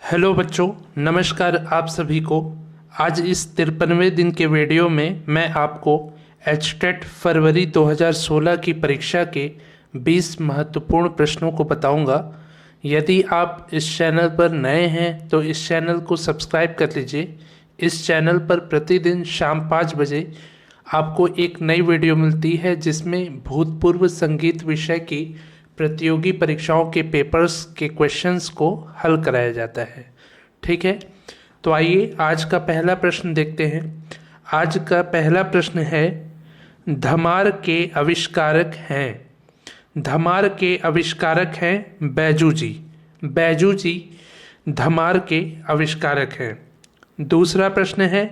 Hello बच्चों, नमस्कार आप सभी को। आज इस 53वें दिन के वीडियो में मैं आपको एचटेट फरवरी 2016 की परीक्षा के 20 महत्वपूर्ण प्रश्नों को बताऊंगा। यदि आप इस चैनल पर नए हैं तो इस चैनल को सब्सक्राइब कर लीजिए। इस चैनल पर प्रतिदिन शाम 5 बजे आपको एक नई वीडियो मिलती है जिसमें भूतपूर्व संगीत विषय की प्रतियोगी परीक्षाओं के पेपर्स के क्वेश्चंस को हल कराया जाता है। ठीक है, तो आइए आज का पहला प्रश्न देखते हैं। आज का पहला प्रश्न है, धमार के आविष्कारक हैं। धमार के आविष्कारक हैं बैजू जी। बैजू जी धमार के आविष्कारक हैं। दूसरा प्रश्न है,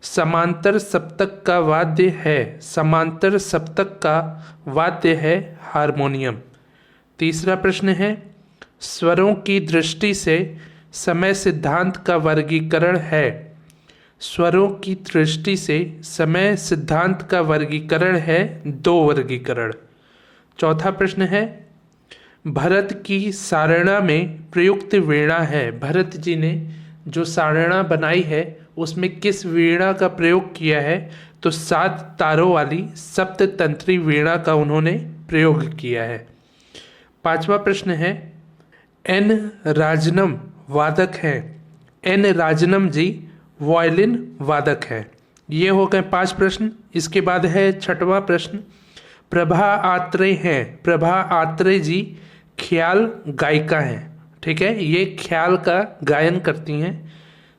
समांतर सप्तक का वाद्य है। समांतर सप्तक का वाद्य है हारमोनियम। तीसरा प्रश्न है, स्वरों की दृष्टि से समय सिद्धांत का वर्गीकरण है। स्वरों की दृष्टि से समय सिद्धांत का वर्गीकरण है 2 वर्गीकरण। चौथा प्रश्न है, भरत की सारणा में प्रयुक्त वीणा है। भरत जी ने जो सारणा बनाई है उसमें किस वीणा का प्रयोग किया है? तो 7 तारों वाली सप्ततंत्री वीणा का उन्होंने प्रयोग किया है। पांचवा प्रश्न है, एन राजनम वादक हैं। एन राजनम जी वायलिन वादक हैं। ये हो गए 5 प्रश्न। इसके बाद है छठवां प्रश्न, प्रभा आत्रेय हैं। प्रभा आत्रेय जी ख्याल गायिका हैं। ठीक है, ये ख्याल का गायन करती हैं।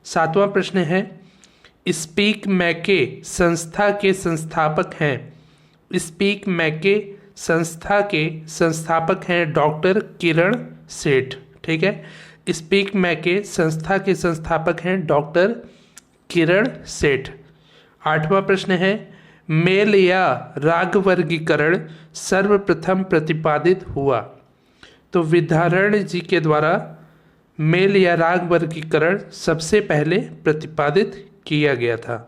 सातवां प्रश्न है, स्पीक मैके संस्था के संस्थापक हैं। स्पीक मैके संस्था के संस्थापक हैं डॉक्टर किरण सेठ। ठीक है, स्पीक मैके संस्था के संस्थापक हैं डॉक्टर किरण सेठ। आठवां प्रश्न है, मेल या राग वर्गीकरण सर्वप्रथम प्रतिपादित हुआ। तो विद्यारण्य जी के द्वारा मेल या राग वर्गीकरण सबसे पहले प्रतिपादित किया गया था।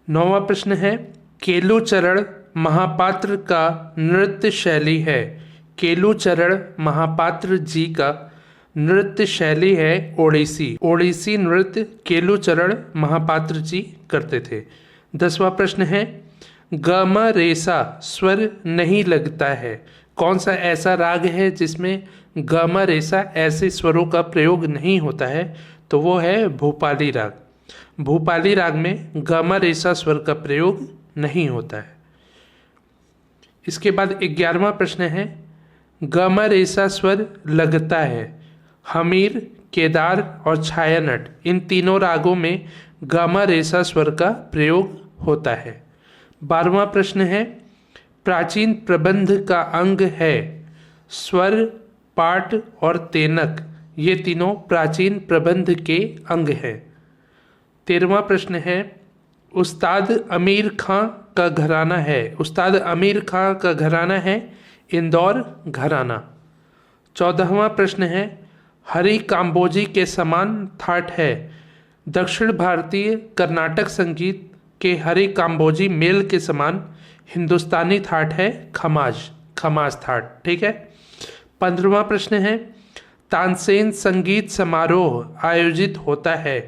नौवां प्रश्न है, केलुचरण महापात्र का नृत्य शैली है। केलुचरण महापात्र जी का नृत्य शैली है ओडिसी। ओडिसी नृत्य केलुचरण महापात्र जी करते थे। 10वां प्रश्न है, गम रेसा स्वर नहीं लगता है। कौन सा ऐसा राग है जिसमें गम रेसा ऐसे स्वरों का प्रयोग नहीं होता है? तो वो है भूपाली राग। भूपाली राग में गम रेसा स्वर का प्रयोग नहीं होता है। इसके बाद 11वां प्रश्न है, गम रेसा स्वर लगता है। हमीर, केदार और छायानट इन तीनों रागों में गम रेसा स्वर का प्रयोग होता है। 12वां प्रश्न है, प्राचीन प्रबंध का अंग है। स्वर, पाठ और तेनक ये तीनों प्राचीन प्रबंध के अंग हैं। 13वां प्रश्न है, उस्ताद अमीर खां का घराना है। उस्ताद अमीर खां का घराना है इंदौर घराना। 14वां प्रश्न है, हरि काम्बोजी के समान थाट है। दक्षिण भारतीय कर्नाटक संगीत के हरि काम्बोजी मेल के समान हिंदुस्तानी थाट है खमाज। खमाज थाट। ठीक है। 15वां प्रश्न है, तानसेन संगीत समारोह आयोजित होता है।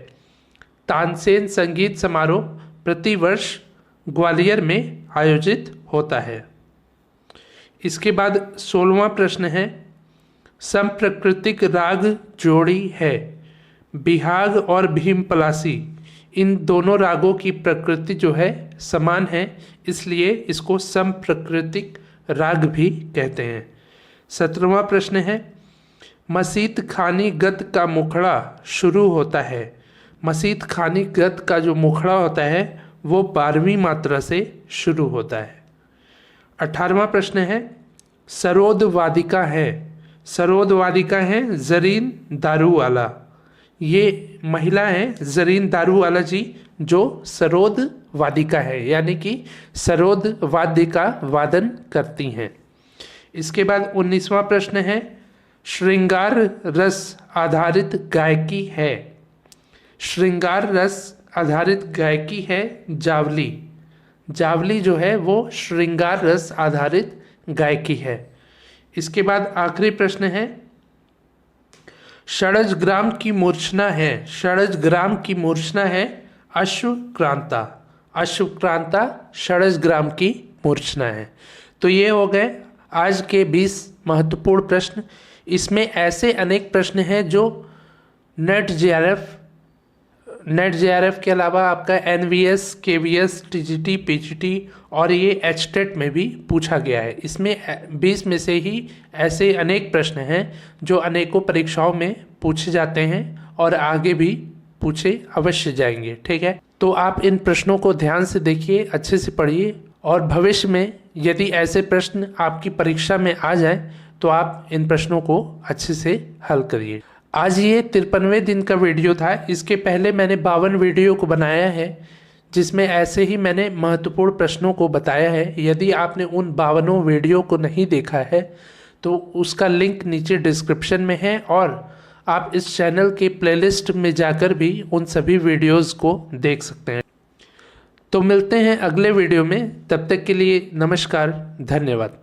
तानसेन संगीत समारोह प्रतिवर्ष ग्वालियर में आयोजित होता है। इसके बाद 16वां प्रश्न है, संप्रकृतिक राग जोड़ी है। बिहाग और भीमपलासी इन दोनों रागों की प्रकृति जो है समान है, इसलिए इसको संप्रकृतिक राग भी कहते हैं। 17वां प्रश्न है, मसीत खानी गत का मुखड़ा शुरू होता है। मसीत खानी गत का जो मुखड़ा होता है वो 12वीं मात्रा से शुरू होता है। 18वां प्रश्न है, सरोद वादिका है। सरोद वादिका है जरीन दारूवाला। ये महिला है जरीन दारूवाला जी जो सरोद वादिका है, यानी कि सरोद वाद्य का वादन करती हैं। इसके बाद 19वां प्रश्न है, श्रृंगार रस आधारित गायकी है। श्रृंगार रस आधारित गायकी है जावली। जावली जो है वो श्रृंगार रस आधारित गायकी है। इसके बाद आखिरी प्रश्न है, षडजग्राम की मूर्छना है, षडजग्राम की मूर्छना है अश्वक्रांता, अश्वक्रांता षडजग्राम की मूर्छना है। तो ये हो गए आज के 20 महत्वपूर्ण प्रश्न। इसमें ऐसे अनेक प्रश्न हैं जो नेट जेआरएफ के अलावा आपका एनवीएस, केवीएस, टीजीटी, पीजीटी और ये एचटेट में भी पूछा गया है। इसमें 20 में से ही ऐसे अनेक प्रश्न हैं जो अनेकों परीक्षाओं में पूछे जाते हैं और आगे भी पूछे अवश्य जाएंगे। ठीक है, तो आप इन प्रश्नों को ध्यान से देखिए, अच्छे से पढ़िए और भविष्य में यदि ऐसे प्रश्न आपकी परीक्षा में आ जाए तो आप इन प्रश्नों को अच्छे से हल करिए। आज ये 53वें दिन का वीडियो था। इसके पहले मैंने 52 वीडियो को बनाया है जिसमें ऐसे ही मैंने महत्वपूर्ण प्रश्नों को बताया है। यदि आपने उन 52 वीडियो को नहीं देखा है तो उसका लिंक नीचे डिस्क्रिप्शन में है और आप इस चैनल के प्लेलिस्ट में जाकर भी उन सभी वीडियोस को देख सकते हैं। तो मिलते हैं अगले वीडियो में, तब तक के लिए नमस्कार, धन्यवाद।